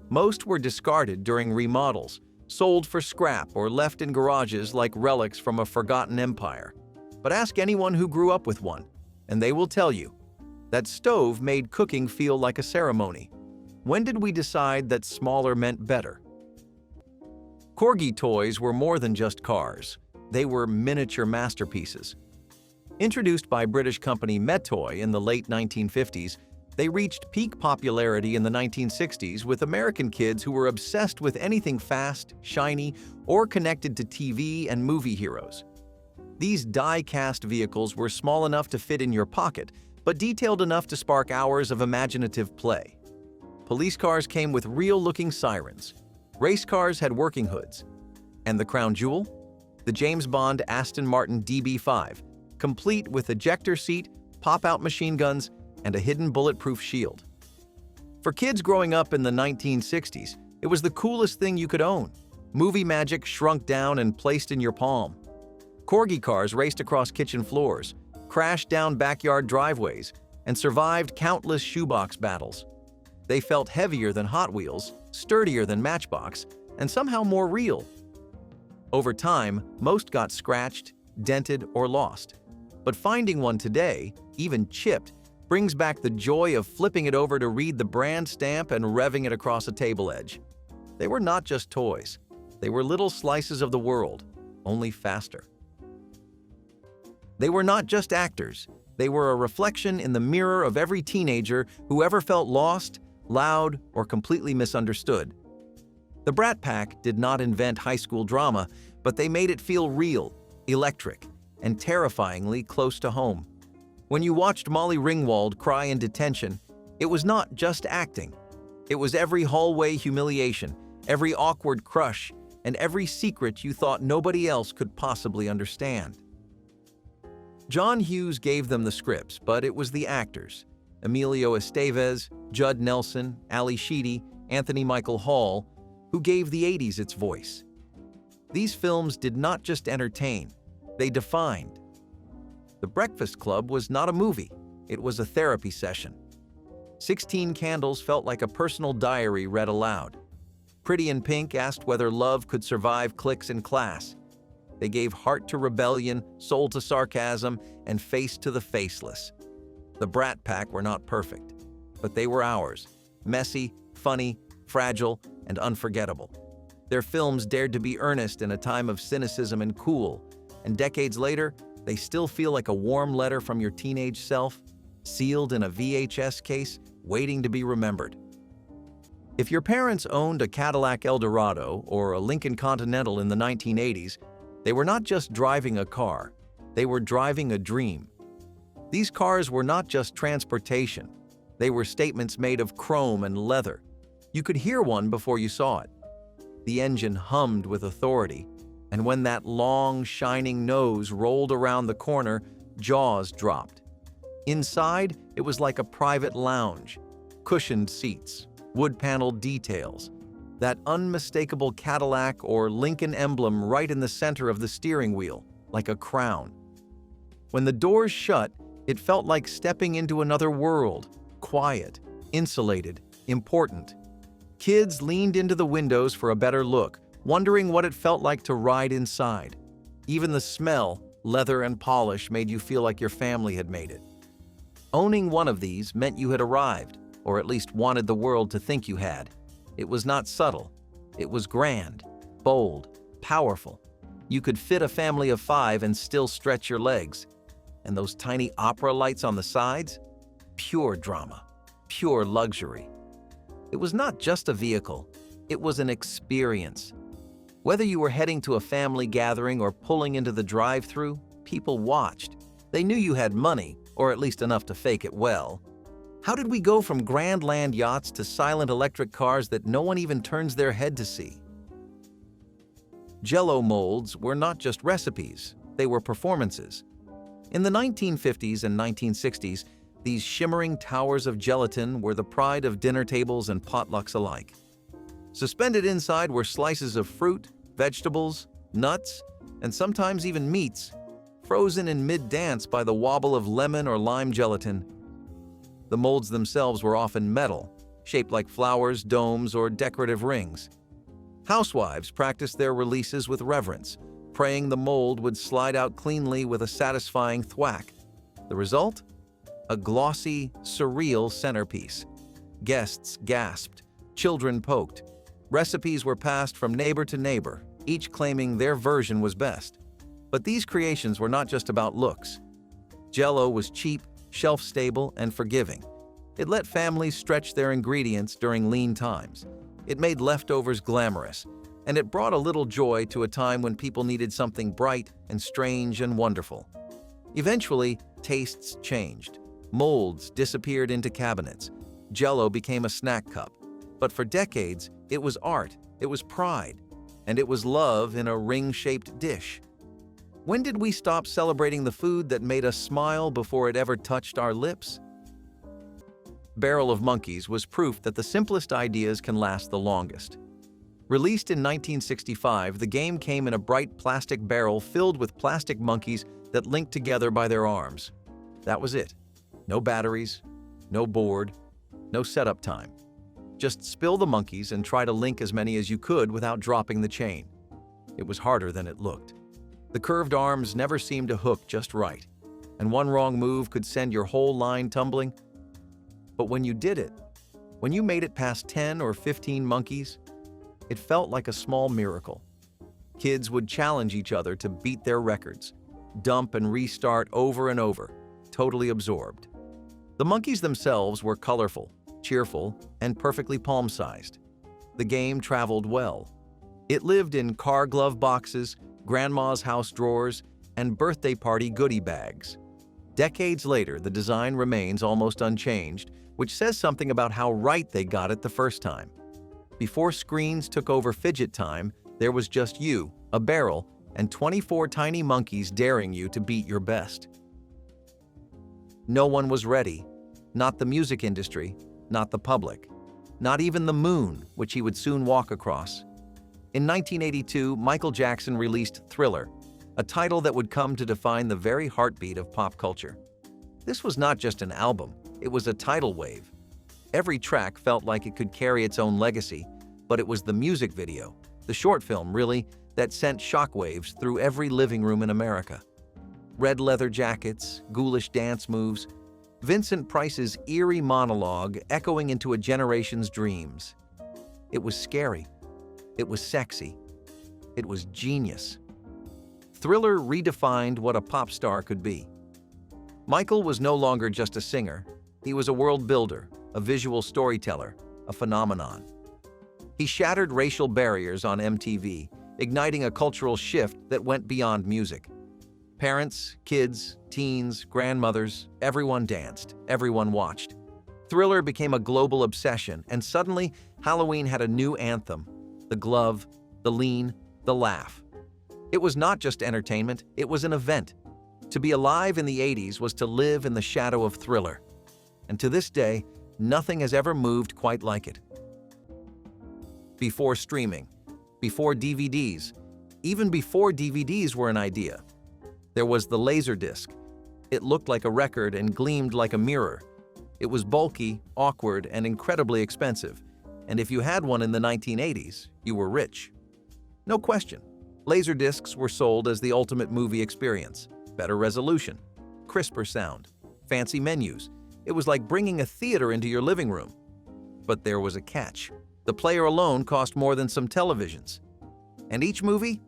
Most were discarded during remodels, sold for scrap or left in garages like relics from a forgotten empire. But ask anyone who grew up with one, and they will tell you that stove made cooking feel like a ceremony. When did we decide that smaller meant better? Corgi toys were more than just cars. They were miniature masterpieces. Introduced by British company Metoy in the late 1950s, they reached peak popularity in the 1960s with American kids who were obsessed with anything fast, shiny, or connected to TV and movie heroes. These die-cast vehicles were small enough to fit in your pocket, but detailed enough to spark hours of imaginative play. Police cars came with real-looking sirens. Race cars had working hoods. And the crown jewel? The James Bond Aston Martin DB5, complete with ejector seat, pop-out machine guns, and a hidden bulletproof shield. For kids growing up in the 1960s, it was the coolest thing you could own. Movie magic shrunk down and placed in your palm. Corgi cars raced across kitchen floors, crashed down backyard driveways, and survived countless shoebox battles. They felt heavier than Hot Wheels, sturdier than Matchbox, and somehow more real. Over time, most got scratched, dented, or lost. But finding one today, even chipped, brings back the joy of flipping it over to read the brand stamp and revving it across a table edge. They were not just toys. They were little slices of the world, only faster. They were not just actors. They were a reflection in the mirror of every teenager who ever felt lost, loud, or completely misunderstood. The Brat Pack did not invent high school drama, but they made it feel real, electric, and terrifyingly close to home. When you watched Molly Ringwald cry in detention, it was not just acting. It was every hallway humiliation, every awkward crush, and every secret you thought nobody else could possibly understand. John Hughes gave them the scripts, but it was the actors, Emilio Estevez, Judd Nelson, Ali Sheedy, Anthony Michael Hall, who gave the 80s its voice. These films did not just entertain, they defined. The Breakfast Club was not a movie, it was a therapy session. 16 Candles felt like a personal diary read aloud. Pretty in Pink asked whether love could survive cliques in class. They gave heart to rebellion, soul to sarcasm, and face to the faceless. The Brat Pack were not perfect, but they were ours. Messy, funny, fragile, and unforgettable. Their films dared to be earnest in a time of cynicism and cool, and decades later, they still feel like a warm letter from your teenage self, sealed in a VHS case, waiting to be remembered. If your parents owned a Cadillac Eldorado or a Lincoln Continental in the 1980s, they were not just driving a car, they were driving a dream. These cars were not just transportation, they were statements made of chrome and leather. You could hear one before you saw it. The engine hummed with authority, and when that long, shining nose rolled around the corner, jaws dropped. Inside, it was like a private lounge, cushioned seats, wood-paneled details, that unmistakable Cadillac or Lincoln emblem right in the center of the steering wheel, like a crown. When the doors shut, it felt like stepping into another world, quiet, insulated, important. Kids leaned into the windows for a better look, wondering what it felt like to ride inside. Even the smell, leather and polish, made you feel like your family had made it. Owning one of these meant you had arrived, or at least wanted the world to think you had. It was not subtle. It was grand, bold, powerful. You could fit a family of 5 and still stretch your legs. And those tiny opera lights on the sides? Pure drama, pure luxury. It was not just a vehicle, it was an experience. Whether you were heading to a family gathering or pulling into the drive-thru, people watched. They knew you had money, or at least enough to fake it well. How did we go from grand land yachts to silent electric cars that no one even turns their head to see? Jell-O molds were not just recipes, they were performances. In the 1950s and 1960s, these shimmering towers of gelatin were the pride of dinner tables and potlucks alike. Suspended inside were slices of fruit, vegetables, nuts, and sometimes even meats, frozen in mid-dance by the wobble of lemon or lime gelatin. The molds themselves were often metal, shaped like flowers, domes, or decorative rings. Housewives practiced their releases with reverence, praying the mold would slide out cleanly with a satisfying thwack. The result? A glossy, surreal centerpiece. Guests gasped, children poked. Recipes were passed from neighbor to neighbor, each claiming their version was best. But these creations were not just about looks. Jell-O was cheap, shelf-stable, and forgiving. It let families stretch their ingredients during lean times. It made leftovers glamorous, and it brought a little joy to a time when people needed something bright and strange and wonderful. Eventually, tastes changed. Molds disappeared into cabinets. Jell-O became a snack cup. But for decades, it was art, it was pride, and it was love in a ring-shaped dish. When did we stop celebrating the food that made us smile before it ever touched our lips? Barrel of Monkeys was proof that the simplest ideas can last the longest. Released in 1965, the game came in a bright plastic barrel filled with plastic monkeys that linked together by their arms. That was it. No batteries, no board, no setup time. Just spill the monkeys and try to link as many as you could without dropping the chain. It was harder than it looked. The curved arms never seemed to hook just right, and one wrong move could send your whole line tumbling. But when you did it, when you made it past 10 or 15 monkeys, it felt like a small miracle. Kids would challenge each other to beat their records, dump and restart over and over, totally absorbed. The monkeys themselves were colorful, cheerful, and perfectly palm-sized. The game traveled well. It lived in car glove boxes, grandma's house drawers, and birthday party goodie bags. Decades later, the design remains almost unchanged, which says something about how right they got it the first time. Before screens took over fidget time, there was just you, a barrel, and 24 tiny monkeys daring you to beat your best. No one was ready. Not the music industry, not the public, not even the moon, which he would soon walk across. In 1982, Michael Jackson released Thriller, a title that would come to define the very heartbeat of pop culture. This was not just an album, it was a tidal wave. Every track felt like it could carry its own legacy, but it was the music video, the short film really, that sent shockwaves through every living room in America. Red leather jackets, ghoulish dance moves, Vincent Price's eerie monologue echoing into a generation's dreams. It was scary. It was sexy. It was genius. Thriller redefined what a pop star could be. Michael was no longer just a singer. He was a world builder, a visual storyteller, a phenomenon. He shattered racial barriers on MTV, igniting a cultural shift that went beyond music. Parents, kids, teens, grandmothers, everyone danced, everyone watched. Thriller became a global obsession, and suddenly Halloween had a new anthem: the glove, the lean, the laugh. It was not just entertainment, it was an event. To be alive in the 80s was to live in the shadow of Thriller. And to this day, nothing has ever moved quite like it. Before streaming, before DVDs, even before DVDs were an idea, there was the Laserdisc. It looked like a record and gleamed like a mirror. It was bulky, awkward, and incredibly expensive. And if you had one in the 1980s, you were rich. No question. Laserdiscs were sold as the ultimate movie experience. Better resolution, crisper sound, fancy menus. It was like bringing a theater into your living room. But there was a catch. The player alone cost more than some televisions. And each movie?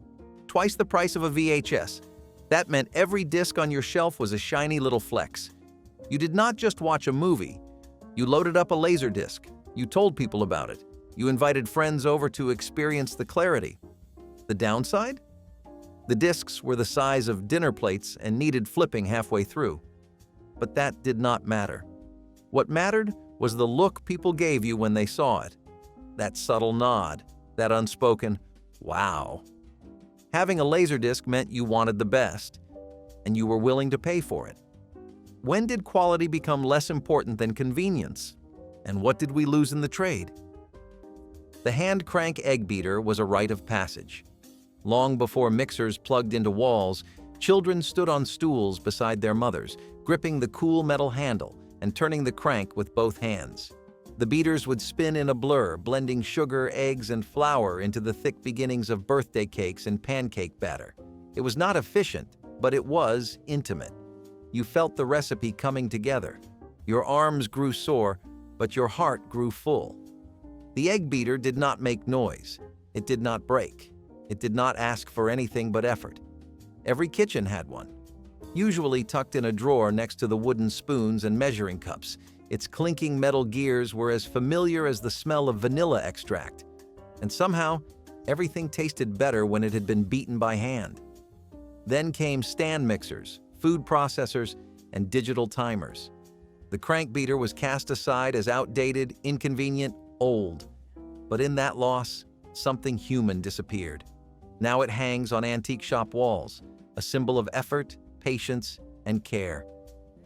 Twice the price of a VHS. That meant every disc on your shelf was a shiny little flex. You did not just watch a movie. You loaded up a Laserdisc. You told people about it. You invited friends over to experience the clarity. The downside? The discs were the size of dinner plates and needed flipping halfway through. But that did not matter. What mattered was the look people gave you when they saw it. That subtle nod, that unspoken, wow. Having a Laserdisc meant you wanted the best, and you were willing to pay for it. When did quality become less important than convenience? And what did we lose in the trade? The hand crank egg beater was a rite of passage. Long before mixers plugged into walls, children stood on stools beside their mothers, gripping the cool metal handle and turning the crank with both hands. The beaters would spin in a blur, blending sugar, eggs, and flour into the thick beginnings of birthday cakes and pancake batter. It was not efficient, but it was intimate. You felt the recipe coming together. Your arms grew sore, but your heart grew full. The egg beater did not make noise. It did not break. It did not ask for anything but effort. Every kitchen had one, usually tucked in a drawer next to the wooden spoons and measuring cups. Its clinking metal gears were as familiar as the smell of vanilla extract. And somehow, everything tasted better when it had been beaten by hand. Then came stand mixers, food processors, and digital timers. The crank beater was cast aside as outdated, inconvenient, old. But in that loss, something human disappeared. Now it hangs on antique shop walls, a symbol of effort, patience, and care.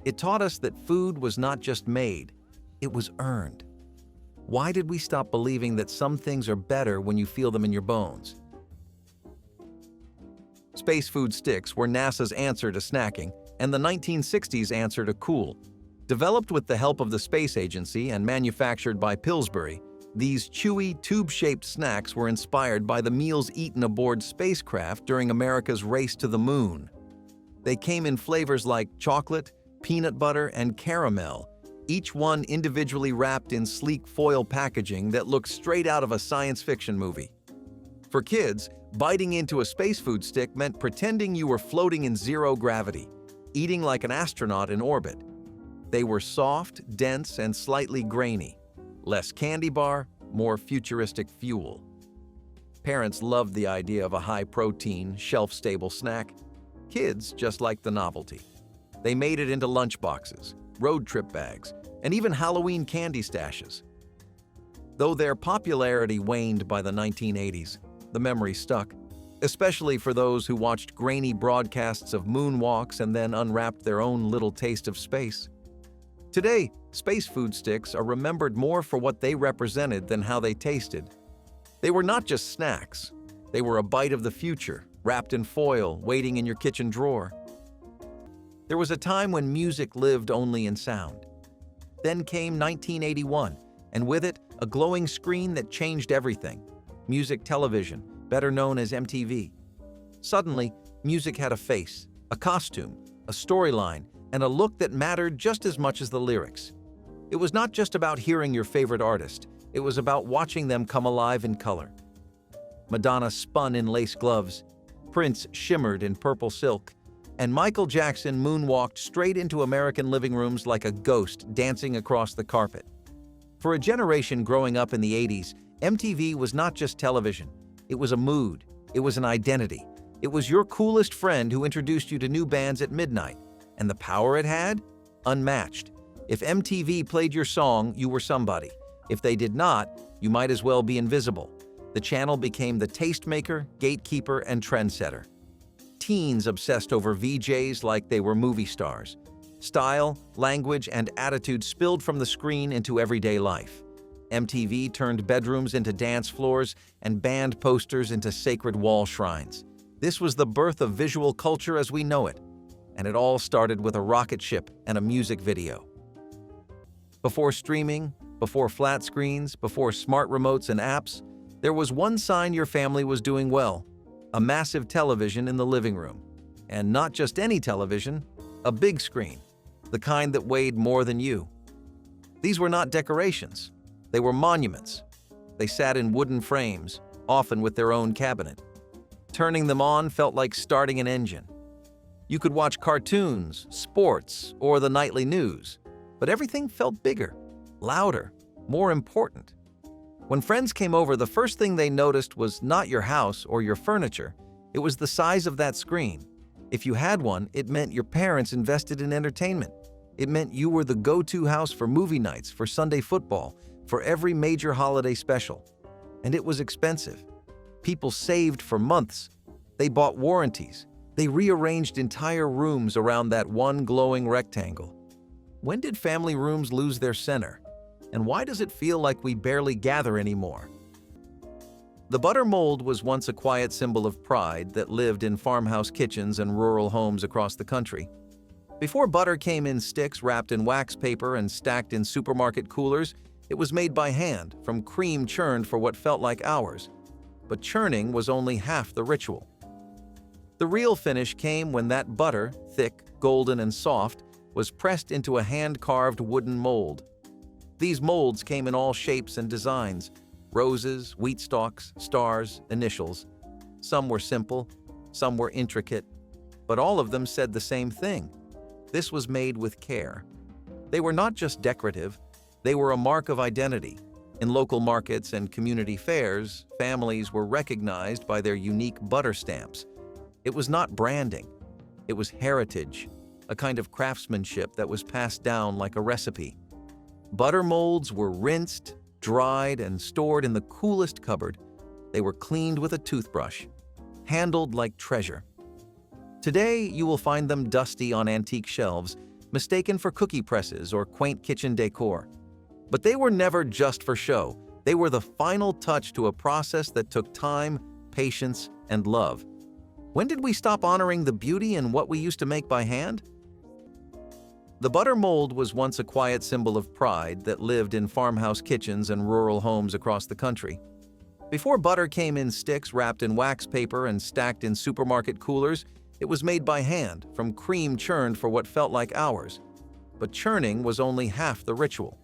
It taught us that food was not just made, it was earned. Why did we stop believing that some things are better when you feel them in your bones? Space food sticks were NASA's answer to snacking and the 1960s answer to cool. Developed with the help of the Space Agency and manufactured by Pillsbury, these chewy, tube-shaped snacks were inspired by the meals eaten aboard spacecraft during America's race to the moon. They came in flavors like chocolate, peanut butter, and caramel, each one individually wrapped in sleek foil packaging that looked straight out of a science fiction movie. For kids, biting into a space food stick meant pretending you were floating in zero gravity, eating like an astronaut in orbit. They were soft, dense, and slightly grainy. Less candy bar, more futuristic fuel. Parents loved the idea of a high-protein, shelf-stable snack. Kids just liked the novelty. They made it into lunchboxes, road trip bags, and even Halloween candy stashes. Though their popularity waned by the 1980s, the memory stuck, especially for those who watched grainy broadcasts of moonwalks and then unwrapped their own little taste of space. Today, space food sticks are remembered more for what they represented than how they tasted. They were not just snacks. They were a bite of the future, wrapped in foil, waiting in your kitchen drawer. There was a time when music lived only in sound. Then came 1981, and with it, a glowing screen that changed everything. Music television, better known as MTV. Suddenly, music had a face, a costume, a storyline, and a look that mattered just as much as the lyrics. It was not just about hearing your favorite artist, it was about watching them come alive in color. Madonna spun in lace gloves, Prince shimmered in purple silk, and Michael Jackson moonwalked straight into American living rooms like a ghost dancing across the carpet. For a generation growing up in the 80s, MTV was not just television. It was a mood. It was an identity. It was your coolest friend who introduced you to new bands at midnight. And the power it had? Unmatched. If MTV played your song, you were somebody. If they did not, you might as well be invisible. The channel became the tastemaker, gatekeeper, and trendsetter. Teens obsessed over VJs like they were movie stars. Style, language, and attitude spilled from the screen into everyday life. MTV turned bedrooms into dance floors and band posters into sacred wall shrines. This was the birth of visual culture as we know it, and it all started with a rocket ship and a music video. Before streaming, before flat screens, before smart remotes and apps, there was one sign your family was doing well: a massive television in the living room. And not just any television, a big screen, the kind that weighed more than you. These were not decorations. They were monuments. They sat in wooden frames, often with their own cabinet. Turning them on felt like starting an engine. You could watch cartoons, sports, or the nightly news, but everything felt bigger, louder, more important. When friends came over, the first thing they noticed was not your house or your furniture. It was the size of that screen. If you had one, it meant your parents invested in entertainment. It meant you were the go-to house for movie nights, for Sunday football, for every major holiday special. And it was expensive. People saved for months. They bought warranties. They rearranged entire rooms around that one glowing rectangle. When did family rooms lose their center? And why does it feel like we barely gather anymore? The butter mold was once a quiet symbol of pride that lived in farmhouse kitchens and rural homes across the country. Before butter came in sticks wrapped in wax paper and stacked in supermarket coolers, it was made by hand, from cream churned for what felt like hours. But churning was only half the ritual. The real finish came when that butter, thick, golden, and soft, was pressed into a hand-carved wooden mold. These molds came in all shapes and designs: roses, wheat stalks, stars, initials. Some were simple, some were intricate, but all of them said the same thing. This was made with care. They were not just decorative, they were a mark of identity. In local markets and community fairs, families were recognized by their unique butter stamps. It was not branding, it was heritage, a kind of craftsmanship that was passed down like a recipe. Butter molds were rinsed, dried, and stored in the coolest cupboard. They were cleaned with a toothbrush, handled like treasure. Today, you will find them dusty on antique shelves, mistaken for cookie presses or quaint kitchen decor. But they were never just for show. They were the final touch to a process that took time, patience, and love. When did we stop honoring the beauty in what we used to make by hand? The butter mold was once a quiet symbol of pride that lived in farmhouse kitchens and rural homes across the country. Before butter came in sticks wrapped in wax paper and stacked in supermarket coolers, it was made by hand, from cream churned for what felt like hours. But churning was only half the ritual.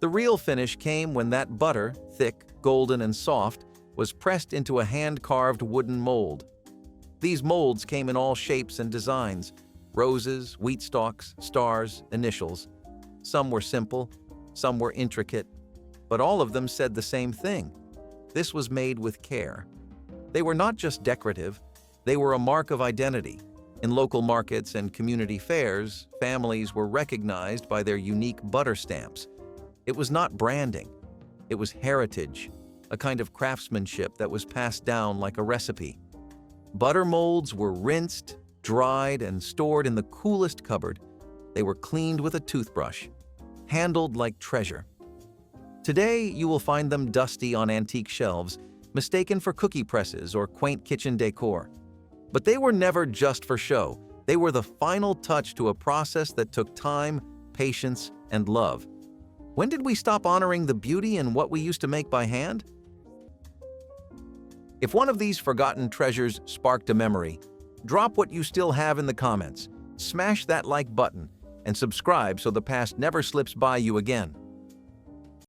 The real finish came when that butter, thick, golden, and soft, was pressed into a hand-carved wooden mold. These molds came in all shapes and designs: roses, wheat stalks, stars, initials. Some were simple, some were intricate, but all of them said the same thing. This was made with care. They were not just decorative, they were a mark of identity. In local markets and community fairs, families were recognized by their unique butter stamps. It was not branding, it was heritage, a kind of craftsmanship that was passed down like a recipe. Butter molds were rinsed, dried, and stored in the coolest cupboard. They were cleaned with a toothbrush, handled like treasure. Today, you will find them dusty on antique shelves, mistaken for cookie presses or quaint kitchen decor. But they were never just for show. They were the final touch to a process that took time, patience, and love. When did we stop honoring the beauty in what we used to make by hand? If one of these forgotten treasures sparked a memory, drop what you still have in the comments, smash that like button, and subscribe so the past never slips by you again.